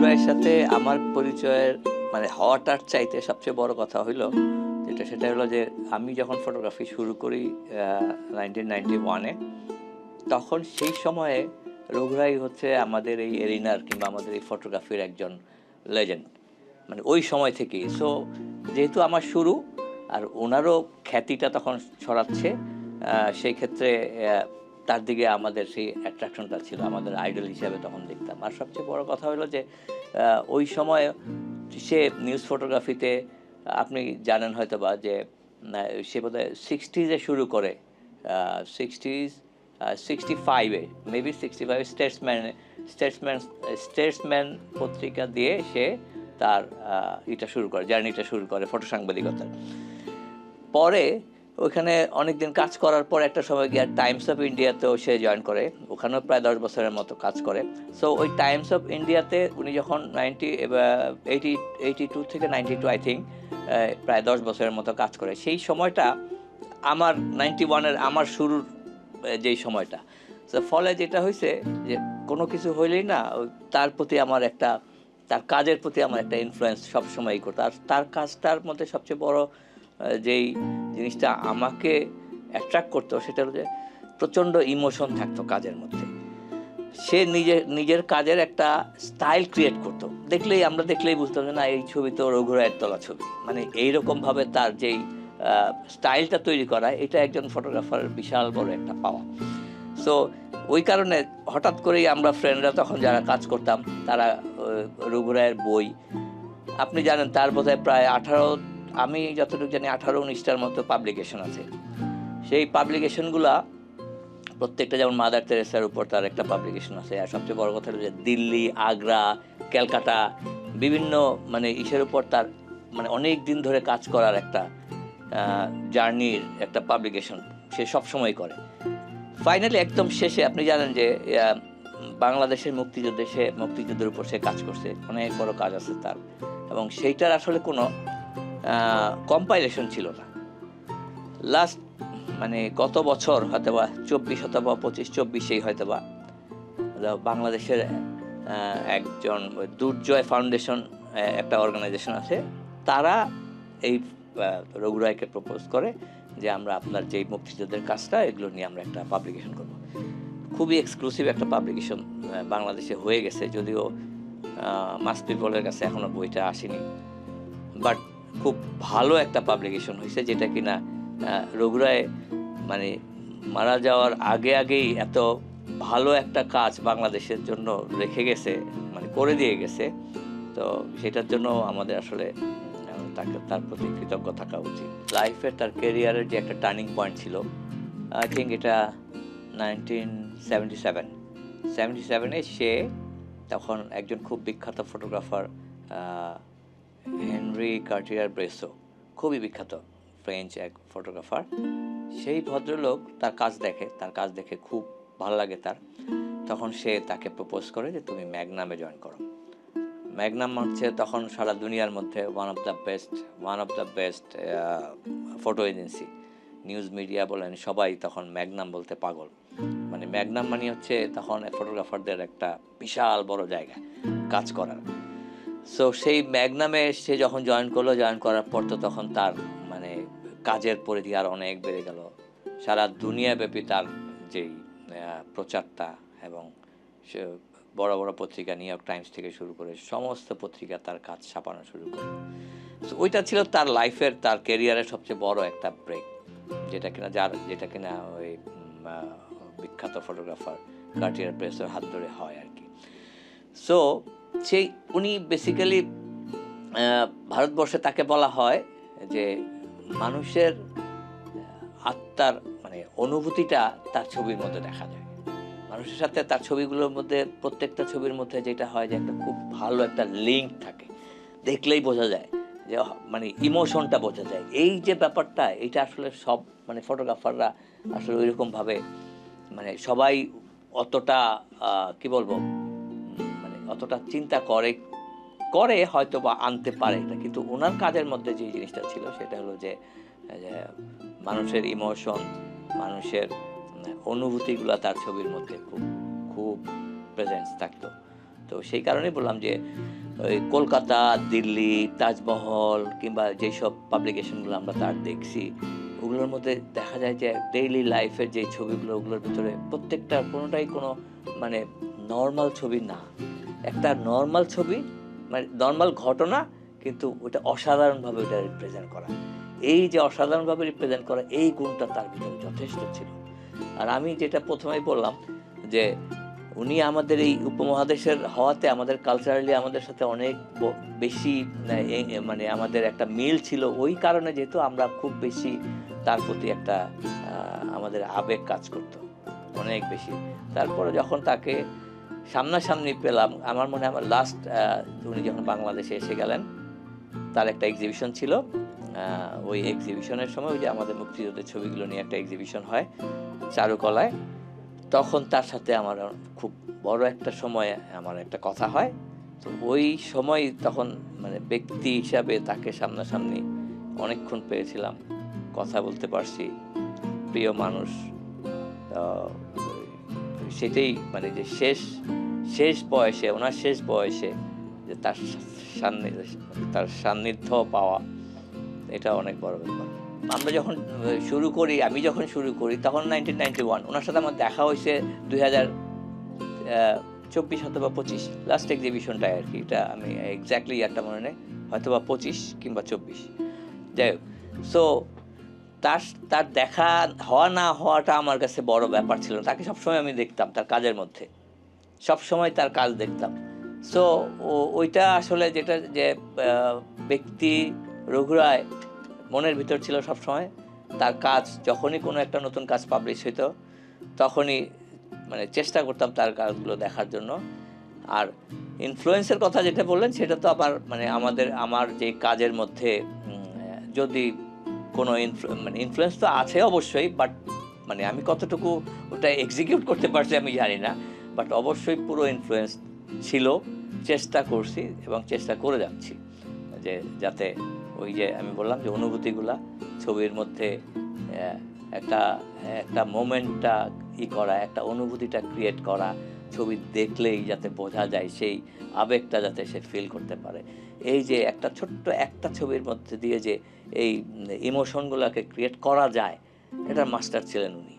রায়ের সাথে আমার পরিচয়ের মানে হওয়াটার চাইতে সবচেয়ে বড় কথা হইলো সেটা হলো যে আমি যখন ফটোগ্রাফি শুরু করি 1991-এ, তখন সেই সময়ে রঘু রায় হচ্ছে আমাদের এই এরিনার কিংবা আমাদের এই ফটোগ্রাফির একজন লেজেন্ড, মানে ওই সময় থেকেই। সো যেহেতু আমার শুরু আর ওনারও খ্যাতিটা তখন ছড়াচ্ছে, সেই ক্ষেত্রে তার দিকে আমাদের সেই অ্যাট্রাকশনটা ছিল, আমাদের আইডল হিসাবে তখন দেখতাম। আর সবচেয়ে বড় কথা হলো যে ওই সময় সে নিউজ ফটোগ্রাফিতে আপনি জানেন হয়তো বা যে সে বোধহয় 60s-এ শুরু করে, 60s 65-এ মেবি 65 স্টেটসম্যান পত্রিকা দিয়ে সে তার জার্নিটা শুরু করে ফটো সাংবাদিকতার। পরে ওখানে অনেকদিন কাজ করার পর একটা সময় গিয়ে টাইমস অফ ইন্ডিয়াতেও সে জয়েন করে, ওখানেও প্রায় 10 বছরের মতো কাজ করে। সো ওই টাইমস অফ ইন্ডিয়াতে উনি যখন 82 থেকে 92 আই থিঙ্ক, প্রায় 10 বছরের মতো কাজ করে। সেই সময়টা আমার 91-এর আমার শুরুর যেই সময়টা, তো ফলে যেটা হয়েছে যে কোনো কিছু হইলেই না তার প্রতি আমার একটা, তার কাজের প্রতি আমার একটা ইনফ্লুয়েন্স সবসময়ই করতো। আর তার কাজটার মধ্যে সবচেয়ে বড় যেই জিনিসটা আমাকে অ্যাট্রাক্ট করতো সেটা হলো যে প্রচণ্ড ইমোশন থাকতো কাজের মধ্যে। সে নিজের কাজের একটা স্টাইল ক্রিয়েট করতো, আমরা দেখলেই বুঝতাম যে না এই ছবি তো রঘু রায়ের তোলা ছবি, মানে এইরকমভাবে তার যেই স্টাইলটা তৈরি করা, এটা একজন ফটোগ্রাফার বিশাল বড় একটা পাওয়া। সো ওই কারণে হঠাৎ করেই আমরা ফ্রেন্ডরা তখন যারা কাজ করতাম তারা রঘু রায়ের বই, আপনি জানেন তার বোধহয় প্রায় 18, আমি যতটুকু জানি 18-19টার মতো পাবলিকেশন আছে। সেই পাবলিকেশনগুলা প্রত্যেকটা, যেমন মাদার তেরেসার উপর তার একটা পাবলিকেশন আছে, আর সবচেয়ে বড় কথা হলো যে দিল্লি, আগ্রা, ক্যালকাটা বিভিন্ন মানে ইসের উপর তার মানে অনেক দিন ধরে কাজ করার একটা জার্নির একটা পাবলিকেশন সে সবসময় করে। ফাইনালি একদম শেষে আপনি জানেন যে বাংলাদেশের মুক্তিযুদ্ধের উপর সে কাজ করছে, অনেক বড় কাজ আছে তার, এবং সেইটার আসলে কোনো কম্পাইলেশন ছিল না। লাস্ট মানে গত বছর হয়তোবা 24 অথবা 25-24 হয়তোবা বাংলাদেশের একজন দুর্জয় ফাউন্ডেশন একটা অর্গানাইজেশন আছে, তারা এই রঘু রায়কে প্রপোজ করে যে আমরা আপনার যেই মুক্তিযুদ্ধের কাজটা এগুলো নিয়ে আমরা একটা পাবলিকেশন করব। খুবই এক্সক্লুসিভ একটা পাবলিকেশন বাংলাদেশে হয়ে গেছে, যদিও মাস পিপলের কাছে এখনো বইটা আসেনি, বাট খুব ভালো একটা পাবলিকেশন হয়েছে, যেটা কিনা রঘু রায় মানে মারা যাওয়ার আগেই এত ভালো একটা কাজ বাংলাদেশের জন্য রেখে গেছে, মানে করে দিয়ে গেছে। তো সেটার জন্য আমাদের আসলে তার প্রতি কৃতজ্ঞ থাকা উচিত। লাইফের তার ক্যারিয়ারের যে একটা টার্নিং পয়েন্ট ছিল, আই থিঙ্ক এটা 1977-এ সে তখন একজন খুব বিখ্যাত ফটোগ্রাফার হেনরি কার্টিয়ার ব্রেসো, খুবই বিখ্যাত ফ্রেঞ্চ এক ফটোগ্রাফার, সেই ভদ্রলোক তার কাজ দেখে খুব ভালো লাগে তার, তখন সে তাকে প্রপোজ করে যে তুমি ম্যাগনামে জয়েন করো। ম্যাগনাম হচ্ছে তখন সারা দুনিয়ার মধ্যে one of the best photo agency, news media বলেন সবাই তখন ম্যাগনাম বলতে পাগল, মানে ম্যাগনাম মানে হচ্ছে তখন ফটোগ্রাফারদের একটা বিশাল বড় জায়গা কাজ করার। সো সেই ম্যাগনামে সে যখন জয়েন করার পর তো তখন তার মানে কাজের পরিধি আর অনেক বেড়ে গেল, সারা দুনিয়াব্যাপী তার যেই প্রচারটা, এবং বড় বড় পত্রিকা নিউ ইয়র্ক টাইমস থেকে শুরু করে সমস্ত পত্রিকা তার কাজ ছাপানো শুরু করলো। সো ওইটা ছিল তার লাইফের, তার ক্যারিয়ারের সবচেয়ে বড় একটা ব্রেক, যেটা কিনা ওই বিখ্যাত ফটোগ্রাফার কার্টিয়ার ব্রেসোর হাত ধরে হয় আর কি। সো উনি বেসিক্যালি ভারতবর্ষে তাকে বলা হয় যে মানুষের আত্মার মানে অনুভূতিটা তার ছবির মধ্যে দেখা যায়, মানুষের সাথে তার ছবিগুলোর মধ্যে প্রত্যেকটা ছবির মধ্যে যেটা হয় যে একটা খুব ভালো একটা লিঙ্ক থাকে, দেখলেই বোঝা যায় যে মানে ইমোশনটা বোঝা যায়। এই যে ব্যাপারটা, এটা আসলে সব মানে ফটোগ্রাফাররা আসলে ওইরকমভাবে মানে সবাই অতটা কি বলবো মানে অতটা চিন্তা করে হয়তো বা আনতে পারে না, কিন্তু ওনার কাজের মধ্যে যে জিনিসটা ছিল সেটা হলো যে মানুষের ইমোশন, মানুষের অনুভূতিগুলো তার ছবির মধ্যে খুব খুব প্রেজেন্স থাকতো। তো সেই কারণেই বললাম যে ওই কলকাতা, দিল্লি, তাজমহল কিংবা যেসব পাবলিকেশনগুলো আমরা তার দেখছি, ওগুলোর মধ্যে দেখা যায় যে ডেইলি লাইফের যে ছবিগুলো, ওগুলোর ভিতরে প্রত্যেকটা কোনোটাই কোনো মানে নর্মাল ছবি না। একটা নর্মাল ছবি, মানে নর্মাল ঘটনা, কিন্তু ওটা অসাধারণভাবে ওটা রিপ্রেজেন্ট করা। এই যে অসাধারণভাবে রিপ্রেজেন্ট করা, এই গুণটা তার ভিতরে যথেষ্ট ছিল। আর আমি যেটা প্রথমেই বললাম যে উনি আমাদের এই উপমহাদেশের হওয়াতে আমাদের কালচারালি আমাদের সাথে অনেক বেশি মানে আমাদের একটা মিল ছিল, ওই কারণে যেহেতু আমরা খুব বেশি তার প্রতি একটা আমাদের আবেগ কাজ করতো অনেক বেশি। তারপরে যখন তাকে সামনাসামনি পেলাম, আমার মনে হয় আমার লাস্ট উনি যখন বাংলাদেশে এসে গেলেন, তার একটা এক্সিবিশন ছিল। ওই এক্সিবিশনের সময় ওই যে আমাদের মুক্তিযুদ্ধের ছবিগুলো নিয়ে একটা এক্সিবিশন হয় চারুকলায়, তখন তার সাথে আমার খুব বড় একটা সময় আমার একটা কথা হয়। তো ওই সময় তখন মানে ব্যক্তি হিসাবে তাকে সামনাসামনি অনেকক্ষণ পেয়েছিলাম, কথা বলতে পারছি, প্রিয় মানুষ। সেটাই মানে যে শেষ বয়সে, ওনার শেষ বয়সে যে তার সান্নিধ্য পাওয়া, এটা অনেক বড় ব্যাপার। আমরা যখন আমি যখন শুরু করি তখন 1991, ওনার সাথে আমার দেখা হয়েছে 2024 অথবা 25 লাস্ট এক্সিবিশনটায় আর কি। এটা আমি এক্স্যাক্টলি একটা মনে নেই, হয়তো বা 25 কিংবা 24, যাই হোক। সো তার দেখা হওয়া না হওয়াটা আমার কাছে বড় ব্যাপার ছিল না। তাকে সবসময় আমি দেখতাম তার কাজের মধ্যে, সবসময় তার কাজ দেখতাম। সো ওইটা আসলে যেটা যে ব্যক্তি রঘু রায় মনের ভিতর ছিল সবসময়। তার কাজ যখনই কোনো একটা নতুন কাজ পাবলিশ হইতো, তখনই মানে চেষ্টা করতাম তার কাজগুলো দেখার জন্য। আর ইনফ্লুয়েন্সের কথা যেটা বললেন, সেটা তো আবার মানে আমার যে কাজের মধ্যে যদি কোনো ইনফ্লুয়েন্স তো আছে অবশ্যই, বাট মানে আমি কতটুকু ওটা এক্সিকিউট করতে পারছি আমি জানি না, বাট অবশ্যই পুরো ইনফ্লুয়েন্স ছিল। চেষ্টা করছি এবং চেষ্টা করে যাচ্ছি যে যাতে ওই যে আমি বললাম যে অনুভূতিগুলা ছবির মধ্যে একটা মোমেন্টটা করা, একটা অনুভূতিটা ক্রিয়েট করা, ছবি দেখলেই যাতে বোঝা যায়, সেই আবেগটা যাতে সে ফিল করতে পারে। এই যে একটা ছোট্ট একটা ছবির মধ্যে দিয়ে যে এই ইমোশনগুলোকে ক্রিয়েট করা যায়, এটার মাস্টার ছিলেন উনি।